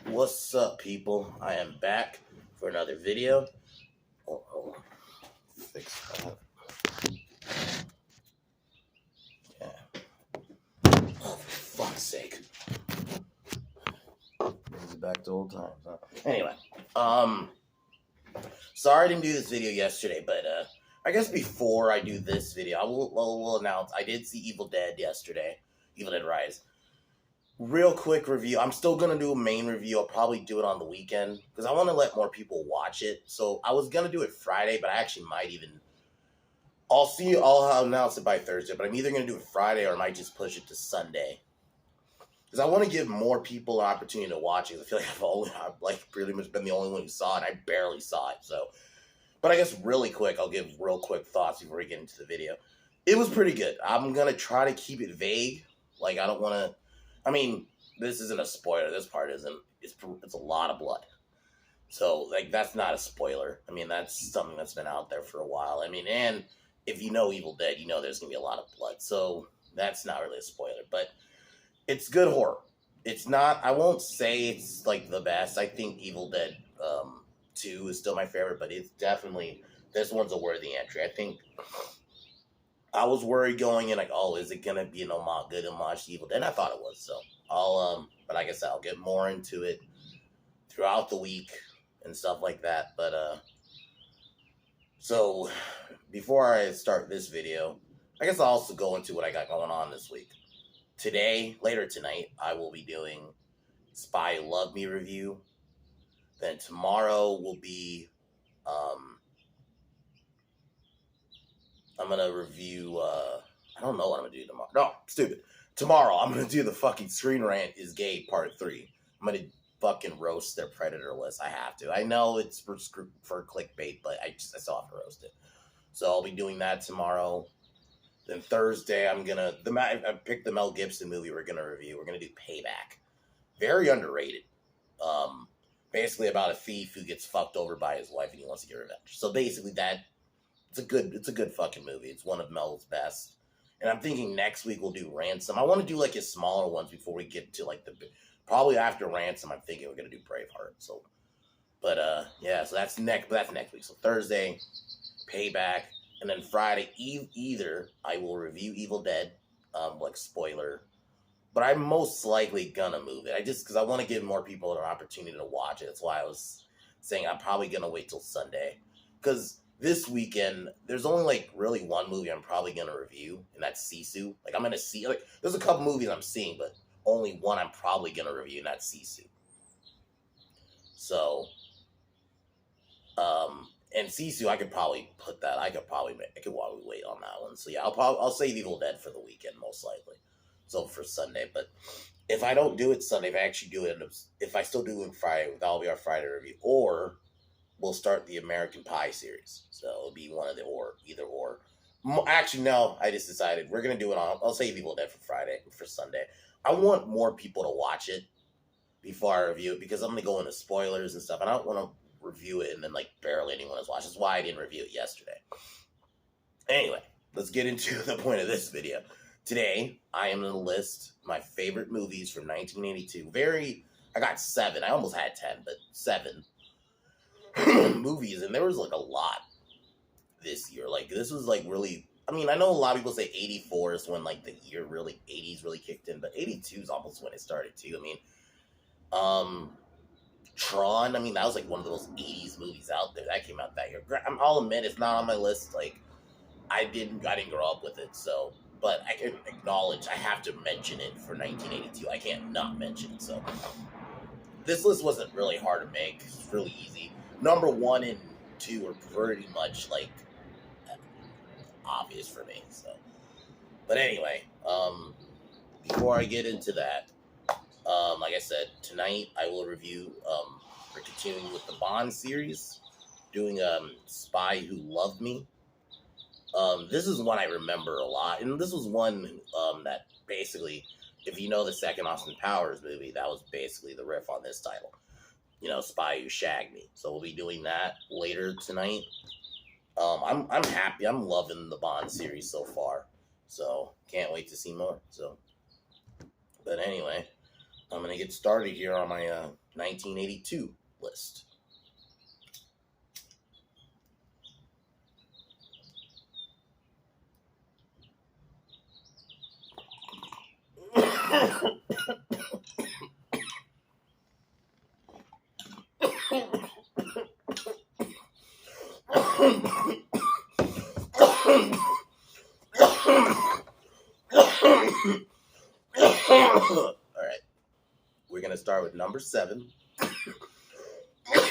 What's up, people? I am back for another video. Oh, hold on. Fix that. Yeah. Oh, for fuck's sake. Brings it back to old times, huh? Anyway, sorry I didn't do this video yesterday, but I guess before I do this video, I will announce I did see Evil Dead yesterday. Evil Dead Rise. Real quick review. I'm still gonna do a main review. I'll probably do it on the weekend because I want to let more people watch it. So I was gonna do it Friday, but I actually might even. I'll announce it by Thursday, but I'm either gonna do it Friday or I might just push it to Sunday because I want to give more people an opportunity to watch it. I feel like I've pretty much been the only one who saw it. I barely saw it, so. But I guess really quick, I'll give real quick thoughts before we get into the video. It was pretty good. I'm gonna try to keep it vague. Like I don't want to. I mean, this isn't a spoiler. This part isn't. It's a lot of blood. So, like, that's not a spoiler. I mean, that's something that's been out there for a while. I mean, and if you know Evil Dead, you know there's going to be a lot of blood. So, that's not really a spoiler. But it's good horror. It's not, I won't say it's, like, the best. I think Evil Dead 2 is still my favorite, but it's definitely, this one's a worthy entry. I think I was worried going in, like, oh, is it going to be an good homage to Evil Dead? And I thought it was. So, but like I said, I'll get more into it throughout the week and stuff like that. But so before I start this video, I guess I'll also go into what I got going on this week. Later tonight, I will be doing Spy Who Loved Me review. Then tomorrow will be I'm gonna review I don't know what I'm gonna do tomorrow. No, stupid. Tomorrow I'm gonna do the fucking Screen Rant is Gay Part 3. I'm gonna fucking roast their Predator list. I have to. I know it's for clickbait, but I still have to roast it. So I'll be doing that tomorrow. Then Thursday, I picked the Mel Gibson movie we're gonna review. We're gonna do Payback. Very underrated. Basically about a thief who gets fucked over by his wife and he wants to get revenge. So basically it's a good fucking movie. It's one of Mel's best. And I'm thinking next week we'll do Ransom. I want to do like his smaller ones before we get to like probably after Ransom. I'm thinking we're gonna do Braveheart. So, but yeah. So that's next week. So Thursday, Payback, and then Friday either I will review Evil Dead, like spoiler. But I'm most likely gonna move it. Because I want to give more people an opportunity to watch it. That's why I was saying I'm probably gonna wait till Sunday. Because this weekend, there's only like really one movie I'm probably gonna review, and that's Sisu. Like I'm gonna see there's a couple movies I'm seeing, but only one I'm probably gonna review, and that's Sisu. So, and Sisu, I could probably wait on that one. So yeah, I'll save Evil Dead for the weekend most likely. So for Sunday, but if I don't do it Sunday, if I still do it Friday, that'll be our Friday review, or we'll start the American Pie series. So it'll be one of the either or. Actually, no, I just decided we're going to do it I'll save Evil Dead for Sunday. I want more people to watch it before I review it because I'm going to go into spoilers and stuff. And I don't want to review it and then like barely anyone has watched. That's why I didn't review it yesterday. Anyway, let's get into the point of this video. Today, I am going to list my favorite movies from 1982. I got 7. I almost had 10, but 7 movies, and there was like a lot this year. Like this was like really. I mean, I know a lot of people say 84 is when like the year really 80s really kicked in, but 82 is almost when it started too. I mean, Tron. I mean, that was like one of those 80s movies out there that came out that year. I'll admit it's not on my list. Like I didn't grow up with it, so. But I can acknowledge I have to mention it for 1982. I can't not mention it. So this list wasn't really hard to make. It's really easy. Number 1 and 2 are pretty much like obvious for me. So, but anyway, before I get into that, like I said, tonight I will review. We're continuing with the Bond series, doing Spy Who Loved Me. This is one I remember a lot, and this was one that basically, if you know the second Austin Powers movie, that was basically the riff on this title. You know, Spy Who Shagged Me. So we'll be doing that later tonight. I'm happy. I'm loving the Bond series so far. So can't wait to see more. So, but anyway, I'm gonna get started here on my 1982 list. All right, we're gonna start with number 7,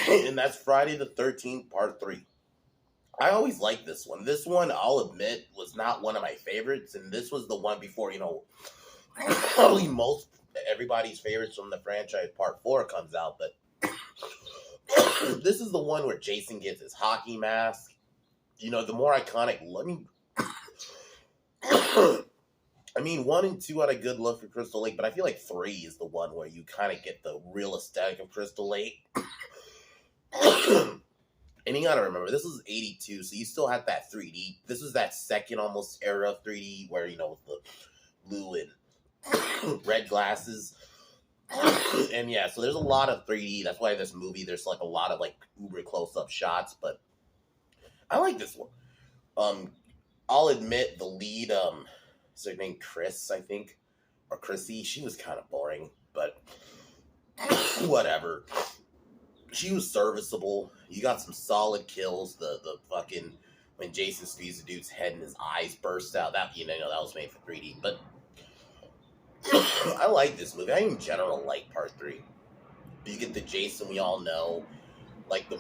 and that's Friday the 13th, Part 3. I always liked this one. This one, I'll admit, was not one of my favorites, and this was the one before, probably most everybody's favorites from the franchise Part 4 comes out, but this is the one where Jason gets his hockey mask. The more iconic. I mean, 1 and 2 had a good look for Crystal Lake, but I feel like 3 is the one where you kind of get the real aesthetic of Crystal Lake. And you gotta remember, this is 82, so you still had that 3D. This was that second almost era of 3D where, with the blue and red glasses. And yeah, so there's a lot of 3D. That's why this movie, there's like a lot of like uber close-up shots, but I like this one. I'll admit the lead, is her name Chris, I think? Or Chrissy? She was kind of boring, but whatever. She was serviceable. You got some solid kills. The fucking when Jason squeezed the dude's head and his eyes burst out. That that was made for 3D. But I like this movie. I in general like Part 3. You get the Jason we all know. Like the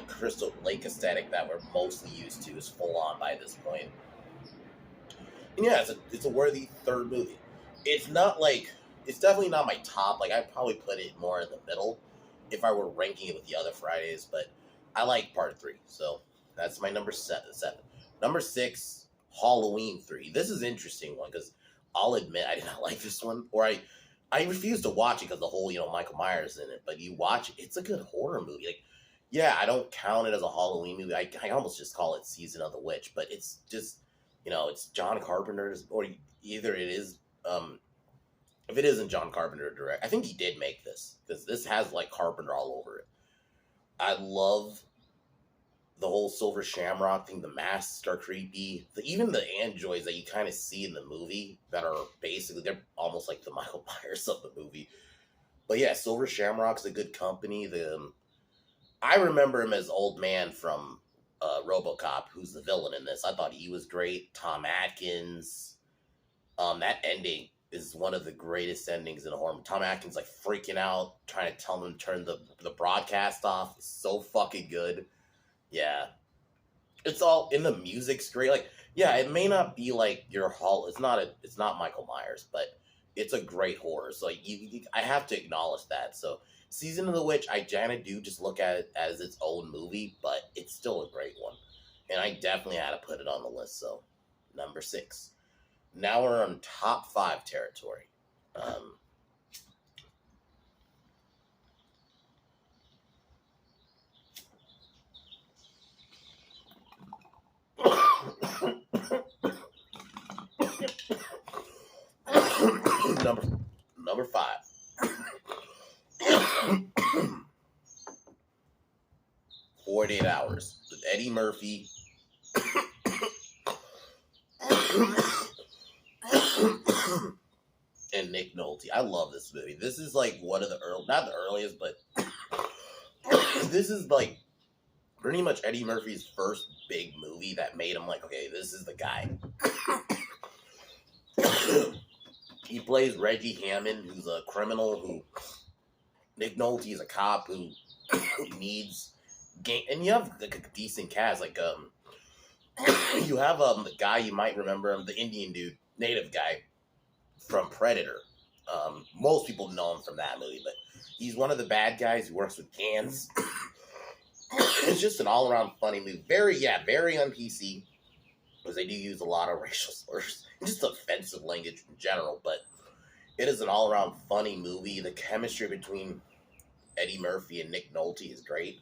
Crystal Lake aesthetic that we're mostly used to is full on by this point. And yeah, it's a worthy third movie. It's definitely not my top. Like I'd probably put it more in the middle if I were ranking it with the other Fridays, but I like Part 3, so that's my number 7. Number 6, Halloween 3. This is an interesting one because I'll admit I did not like this one, or I refused to watch it because the whole Michael Myers in it. But you watch it, it's a good horror movie. Like, yeah, I don't count it as a Halloween movie. I almost just call it Season of the Witch, but it's just it's John Carpenter's, or either it is if it isn't John Carpenter direct, I think he did make this because this has like Carpenter all over it. I love the whole Silver Shamrock thing. The masks are creepy. Even the androids that you kind of see in the movie that are basically they're almost like the Michael Myers of the movie. But yeah, Silver Shamrock's a good company. I remember him as Old Man from RoboCop, who's the villain in this. I thought he was great. Tom Atkins. That ending is one of the greatest endings in a horror. Tom Atkins like freaking out, trying to tell him to turn the broadcast off. It's so fucking good. Yeah. It's all in the music's great. Like, yeah, it may not be like your hall. It's not Michael Myers, but it's a great horror. So I have to acknowledge that. So Season of the Witch, I kind of do just look at it as its own movie, but it's still a great one. And I definitely had to put it on the list. So number 6. Now we're on top 5 territory. number 5. 48 Hours with Eddie Murphy. And Nick Nolte. I love this movie. This is like one of the not the earliest, but this is like pretty much Eddie Murphy's first big movie that made him like, okay, this is the guy. He plays Reggie Hammond, who's a criminal who Nick Nolte is a cop who needs and you have like a decent cast. Like you have the guy you might remember him, the Indian dude, native guy from Predator. Most people know him from that movie, but he's one of the bad guys who works with cans. It's just an all-around funny movie. Very on PC, because they do use a lot of racial slurs, just offensive language in general, but it is an all-around funny movie. The chemistry between Eddie Murphy and Nick Nolte is great.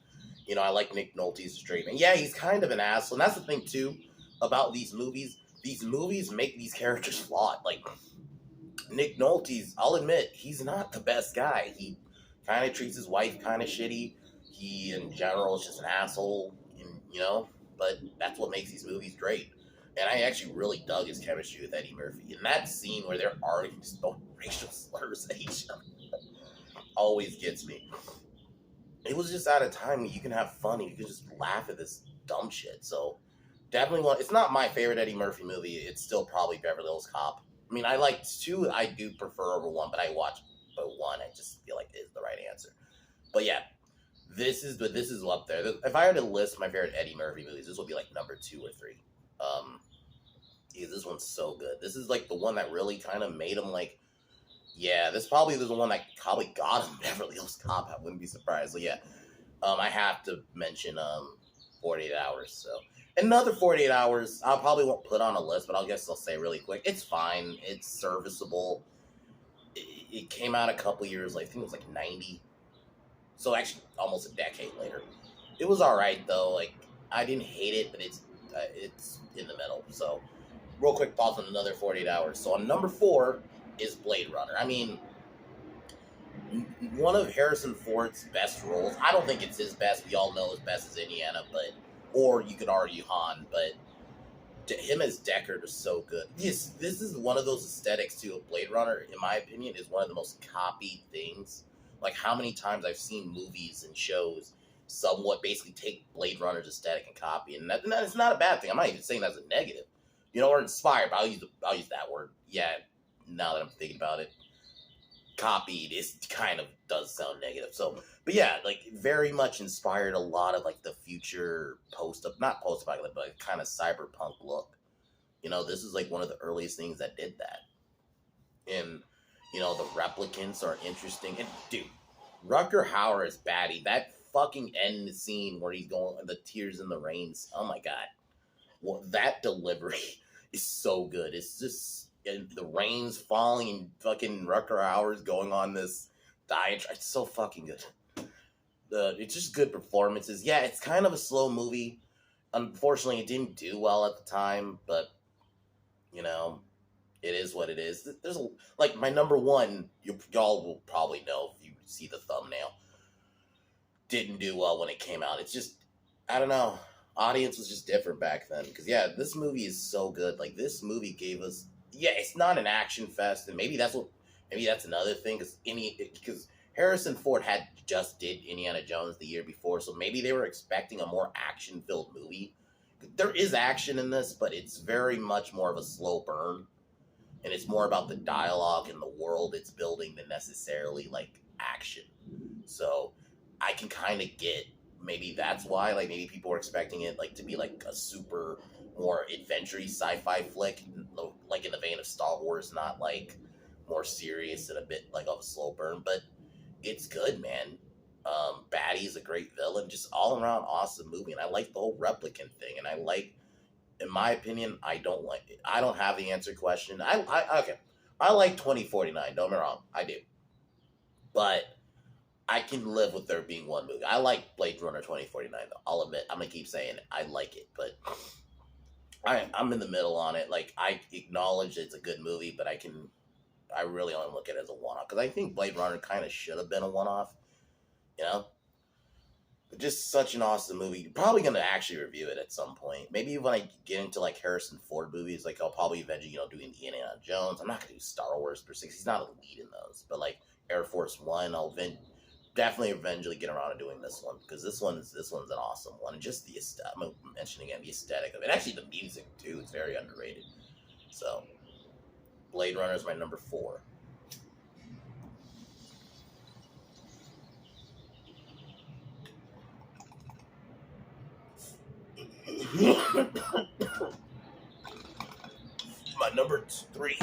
I like Nick Nolte's straight man. Yeah, he's kind of an asshole, and that's the thing, too, about these movies. These movies make these characters flawed. Like, Nick Nolte's, I'll admit, he's not the best guy. He kind of treats his wife kind of shitty. He, in general, is just an asshole, but that's what makes these movies great. And I actually really dug his chemistry with Eddie Murphy. In that scene where they're arguing, just throwing racial slurs at each other, always gets me. It was just at a time when you can have fun and you can just laugh at this dumb shit. So definitely it's not my favorite Eddie Murphy movie. It's still probably Beverly Hills Cop. I mean, I like two. I do prefer over one, but I watch but one. I just feel like is the right answer. But yeah, this is up there. If I had to list my favorite Eddie Murphy movies, this would be like number 2 or 3. Because this one's so good. This is like the one that really kind of made him like, yeah, this probably was the one that probably got him Beverly Hills Cop. I wouldn't be surprised. So yeah, I have to mention 48 Hours. So another 48 Hours, I probably won't put on a list, but I'll say really quick. It's fine. It's serviceable. It came out a couple years later. I think it was like 90. So actually, almost a decade later. It was all right though. Like I didn't hate it, but it's in the middle. So real quick thoughts on another 48 Hours. So on number 4 is Blade Runner. I mean, one of Harrison Ford's best roles. I don't think it's his best. We all know his best is Indiana, or you could argue Han, but him as Deckard is so good. This is one of those aesthetics too of Blade Runner, in my opinion, is one of the most copied things. Like how many times I've seen movies and shows somewhat basically take Blade Runner's aesthetic and copy, and that is not a bad thing. I'm not even saying that's a negative, or inspired. But I'll use that word. Yeah, now that I'm thinking about it, copied is kind of does sound negative. So, but yeah, like very much inspired a lot of like the future not post-apocalyptic, but kind of cyberpunk look. This is like one of the earliest things that did that. And the replicants are interesting. And dude, Rutger Hauer is Batty. That fucking end scene where he's going the tears in the rains. Oh my god, well, that delivery is so good. It's just the rain's falling and fucking Rutger Hauer's going on this diatribe. It's so fucking good. It's just good performances. Yeah, it's kind of a slow movie. Unfortunately, it didn't do well at the time, but it is what it is. There's like my number 1. Y'all will probably know if you see the thumbnail. Didn't do well when it came out. It's just, I don't know. Audience was just different back then. Because yeah, this movie is so good. Like this movie gave us. Yeah, it's not an action fest, and maybe that's another thing. Because Harrison Ford had just did Indiana Jones the year before, so maybe they were expecting a more action-filled movie. There is action in this, but it's very much more of a slow burn. And it's more about the dialogue and the world it's building than necessarily like action. So I can kind of get maybe that's why like maybe people were expecting it like to be like a super more adventure-y sci-fi flick, like in the vein of Star Wars, not like more serious and a bit like of a slow burn. But it's good, man. Batty's a great villain, just all around awesome movie, and I like the whole replicant thing, and I like. In my opinion, I don't like it. I don't have the answer question. Okay. I like 2049. Don't get me wrong. I do. But I can live with there being one movie. I like Blade Runner 2049, though. I'll admit. I'm going to keep saying it. I like it. But I'm in the middle on it. Like, I acknowledge it's a good movie, but I really only look at it as a one-off. Because I think Blade Runner kind of should have been a one-off. But just such an awesome movie. Probably going to actually review it at some point. Maybe when I get into like Harrison Ford movies, like I'll probably eventually, do Indiana Jones. I'm not going to do Star Wars per se. He's not a lead in those. But like Air Force One, I'll definitely eventually get around to doing this one. Because this one's an awesome one. And just I'm going to mention again the aesthetic of it. Actually, the music too. It's very underrated. So Blade Runner is my number 4. My number 3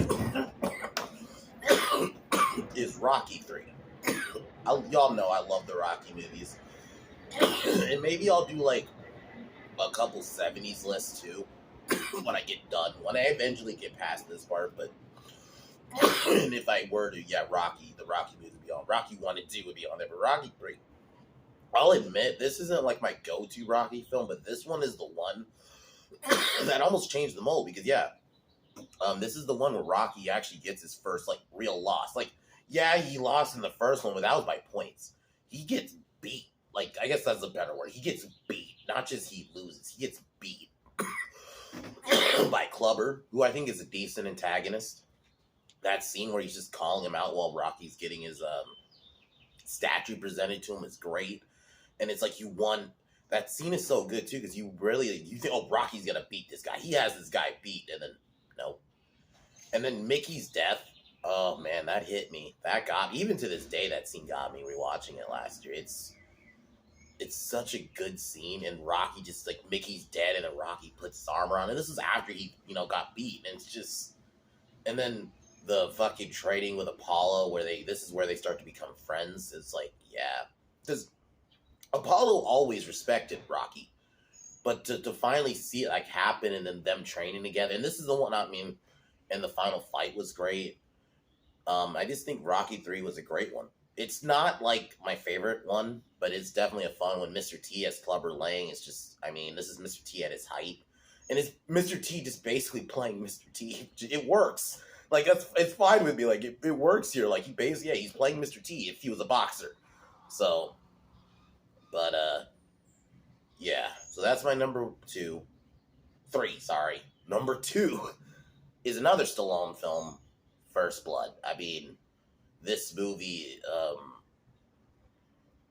is Rocky 3. Y'all know I love the Rocky movies. And maybe I'll do like a couple 70s lists too when I get done. When I eventually get past this part, but and if I were to, Rocky, the Rocky movies would be on. Rocky 1 and 2 would be on there, but Rocky 3. I'll admit, this isn't like my go-to Rocky film, but this one is the one that almost changed the mold because, This is the one where Rocky actually gets his first like real loss. Like, yeah, he lost in the first one, but that was by points. He gets beat. Like, I guess that's a better word. He gets beat, not just he loses. He gets beat by Clubber, who I think is a decent antagonist. That scene where he's just calling him out while Rocky's getting his statue presented to him is great, and it's like you won. That scene is so good too because you think, oh, Rocky's gonna beat this guy. He has this guy beat, and then no. And then Mickey's death. Oh man, that hit me. That got me. Even to this day, that scene got me rewatching it last year. It's such a good scene, and Rocky just like Mickey's dead, and then Rocky puts his armor on, and this is after he got beat, and it's just, and then the fucking trading with Apollo, where this is where they start to become friends. It's like, yeah, because Apollo always respected Rocky, but to finally see it like happen, and then them training together, and this is the one, I mean, and the final fight was great. I just think Rocky 3 was a great one. It's not like my favorite one, but it's definitely a fun one. Mr. T as Clubber Lang is just, I mean, this is Mr. T at his height. And it's Mr. T just basically playing Mr. T. It works. Like, it's fine with me. Like, it works here. Like, he's playing Mr. T if he was a boxer. So, but, yeah. So that's my number 3, sorry. Number 2 is another Stallone film, First Blood. I mean, this movie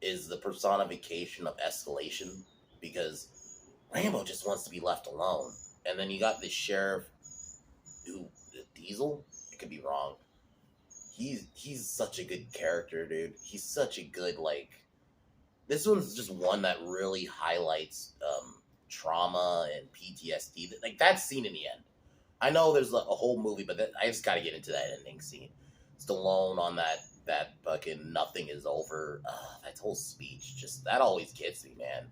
is the personification of escalation because Rambo just wants to be left alone. And then you got this sheriff who, Diesel? It could be wrong. He's such a good character, dude. He's such a good, like... This one's just one that really highlights trauma and PTSD. Like, that scene in the end. I know there's a whole movie, but I just gotta get into that ending scene. Stallone on that fucking nothing is over. That whole speech, just that always gets me, man.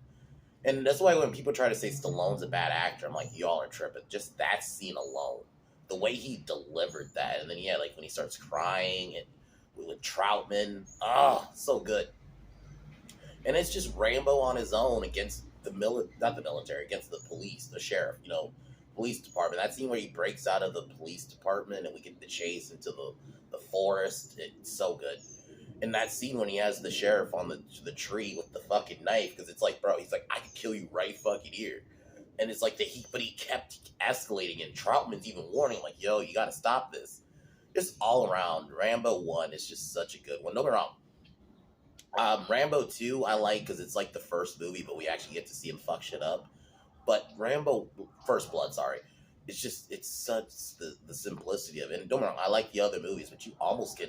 And that's why when people try to say Stallone's a bad actor, I'm like, y'all are tripping. Just that scene alone, the way he delivered that, and then like when he starts crying and with Troutman, so good. And it's just Rambo on his own against not the military, against the police, the sheriff, police department. That scene where he breaks out of the police department and we get the chase into the forest. It's so good. And that scene when he has the sheriff on the tree with the fucking knife, because it's like, bro, he's like, I could kill you right fucking here. And it's like but he kept escalating, and Troutman's even warning, like, yo, you gotta stop this. Just all around, Rambo 1 is just such a good one. Don't get me wrong. Rambo 2 I like because it's like the first movie, but we actually get to see him fuck shit up. But Rambo First Blood, sorry, it's such the simplicity of it. And don't get me wrong, I like the other movies, but you almost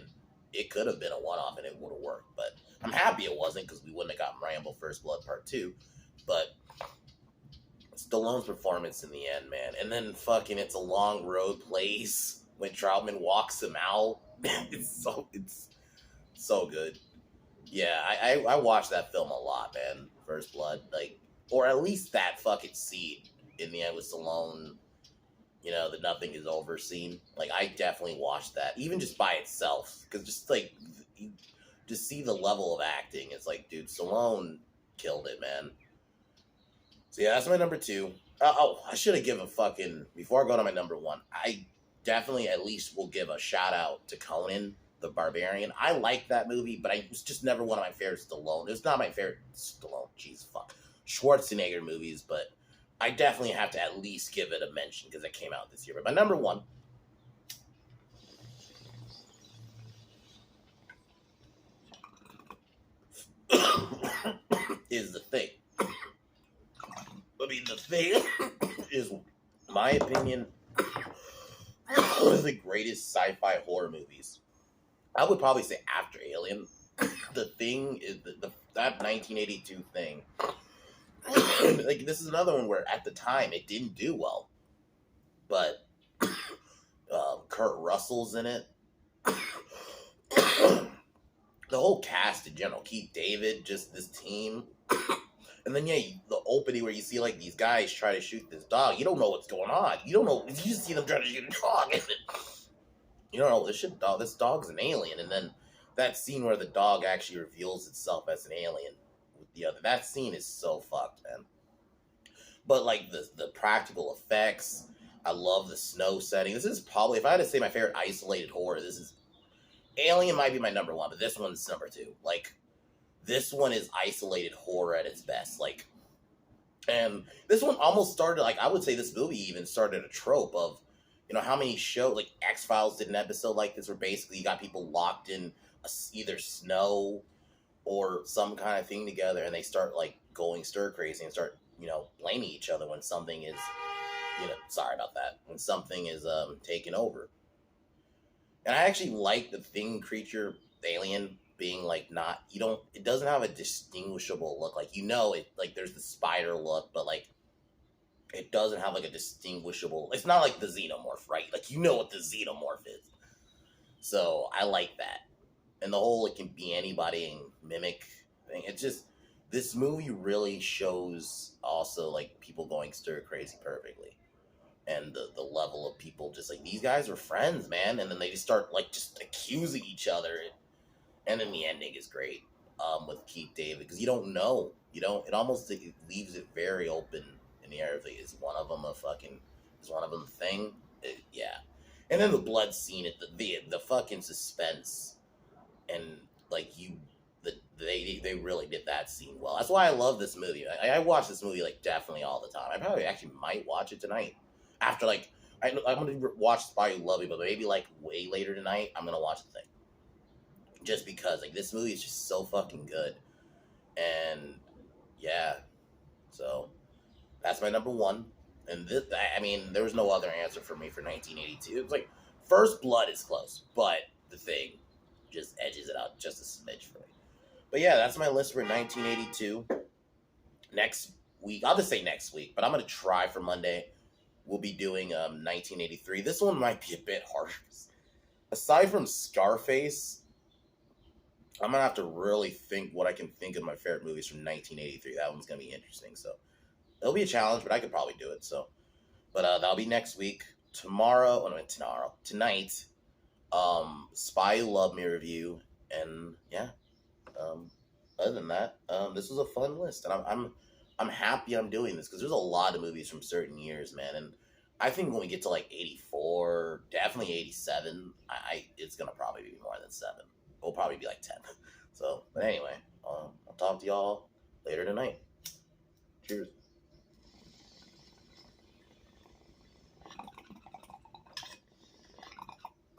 it could have been a one-off and it would have worked. But I'm happy it wasn't, because we wouldn't have gotten Rambo First Blood Part 2. But Stallone's performance in the end, man. And then fucking It's a Long Road plays when Troutman walks him out. it's so good. Yeah, I watched that film a lot, man. First Blood, like, or at least that fucking scene in the end with Stallone, the nothing is over scene. Like, I definitely watched that, even just by itself, because just like you just see the level of acting. It's like, dude, Stallone killed it, man. So yeah, that's my number 2. I should have given before I go to my number 1. I definitely at least will give a shout out to Conan the Barbarian. I like that movie, but it was just never one of my favorite Stallone. It's not my favorite Schwarzenegger movies, but I definitely have to at least give it a mention because it came out this year. But my number 1 is The Thing. I mean, The Thing is, in my opinion, one of the greatest sci-fi horror movies. I would probably say after Alien. The Thing is that 1982 Thing. Like, this is another one where at the time it didn't do well, but Kurt Russell's in it. The whole cast in general, Keith David, just this team. And then, the opening where you see, like, these guys try to shoot this dog. You don't know what's going on. You don't know. You just see them trying to shoot a dog. And you don't know, this dog's an alien. And then that scene where the dog actually reveals itself as an alien with the other. That scene is so fucked, man. But, like, the practical effects, I love the snow setting. This is probably, if I had to say my favorite isolated horror, this is Alien might be my number one, but this one's number two. Like, this one is isolated horror at its best. Like, and this one almost started, like, I would say this movie even started a trope of, you know, how many shows, like X-Files did an episode like this where basically you got people locked in either snow or some kind of thing together, and they start, like, going stir crazy and start, you know, blaming each other when something is, you know, sorry about that, when something is taken over. And I actually like the thing creature, the alien, being like not, you don't, it doesn't have a distinguishable look. Like, you know, it, like, there's the spider look, but like, it doesn't have like a distinguishable, it's not like the xenomorph, right? Like, you know what the xenomorph is. So I like that. And the whole, it can be anybody and mimic thing. It's just, this movie really shows also like people going stir crazy perfectly. And the level of people just like, these guys are friends, man. And then they just start like just accusing each other. And then the ending is great with Keith David, because you don't know. You don't, it almost, it leaves it very open in the air. Is one of them a fucking, is one of them a thing? Yeah. And then the blood scene at the fucking suspense. And like they really did that scene well. That's why I love this movie. I watch this movie like definitely all the time. I probably actually might watch it tonight. After like, I'm gonna watch Spy Who Loved Me, but maybe like way later tonight, I'm gonna watch the thing. Just because like this movie is just so fucking good. And yeah, so that's my number one. And this, I mean, there was no other answer for me for 1982. It was like First Blood is close, but the thing just edges it out just a smidge for me. But yeah, that's my list for 1982. Next week, I'll just say next week, but I'm gonna try for Monday. We'll be doing 1983. This one might be a bit harder. Aside from Scarface, I'm gonna have to really think what I can think of my favorite movies from 1983. That one's gonna be interesting. So it'll be a challenge, but I could probably do it. So, but that'll be next week. Tomorrow, tonight, Spy Who Loved Me review, and yeah. Other than that, this was a fun list, and I'm happy I'm doing this because there's a lot of movies from certain years, man. And I think when we get to like 84, definitely 87, it's gonna probably be more than 7. It'll probably be like 10. So, but anyway, I'll talk to y'all later tonight. Cheers.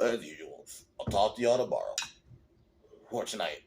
As usual, I'll talk to y'all tomorrow or tonight.